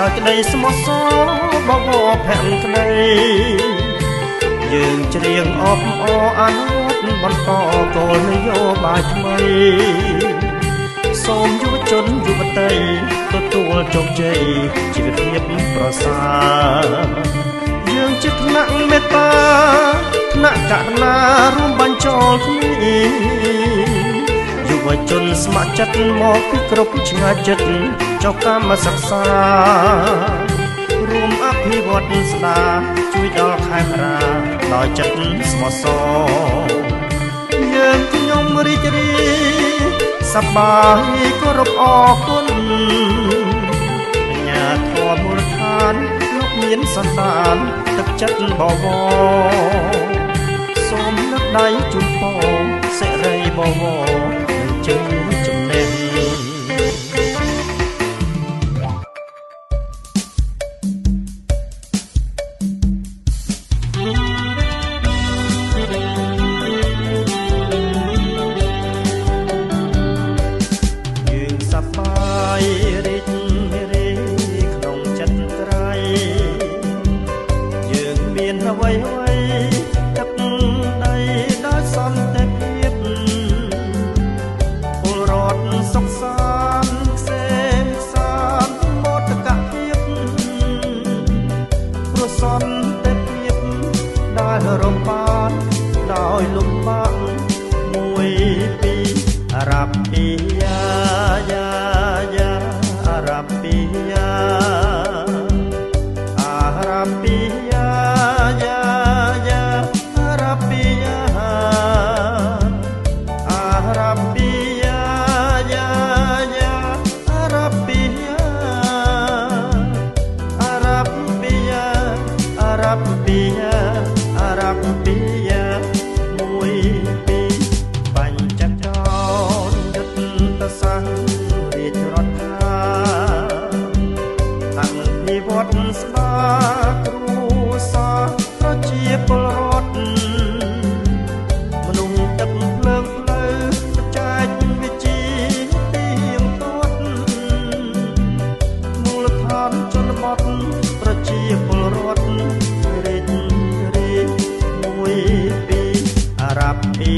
ដោយក្តីស្មោះសរបបភក្តីយើងច្រៀងអបអរអនុវត្តបន្តគោលនយោបាយថ្មីសូមយុវជនយុវតីទទួលជោគជ័យជីវភាពប្រសើរយើងជាថ្នាក់មេត្តាថ្នាក់ករុណារួមបញ្ចូលគ្នាយុវជនស្ម័គ្រចិត្តមកពីគ្រប់ឆ្ងាយចិត្តចុះកម្មសិក្សារួមអភិវឌ្ឍស្ដារជួយដល់ខេមរាដោយចិត្តស្មោះសរយើងខ្ញុំរីករាយសប្បាយគោរពអរគុណបញ្ញាធម៌មូលដ្ឋានលោកមានសន្តានទឹកចិត្តបវរសូមនឹកដៃជូនពរសិរីបវរជើងចំណេះរំបានដោយលំបាកមួយពីរអារ៉ាប់ពីយ៉ាយ៉ាយ៉ាអារ៉ាប់ពីយ៉ាអារ៉ាប់ពីយ៉ាយ៉ាយ៉ាអារ៉ាប់ពីយ៉ាអារ៉ាប់ពីយ៉ាយ៉ាយ៉ាអារ៉ាប់ពីយ៉ាអារ៉ាប់ពីយ៉ាអារ៉ាប់ពីយ៉ាអារ៉ាប់ពីយ៉ាមួយពីរបញ្ចចរយុទ្ធសាស្ត្ររាជរដ្ឋាអភិវឌ្ឍស្ដារគ្រួសារប្រជាពលរដ្ឋមនុស្សទឹកភ្លើងផ្លូវបច្ចេកវិទ្យាទៀងទាត់មូលដ្ឋានជនបទប្រជាពលរដ្ឋរាជអារ៉ាប់ពី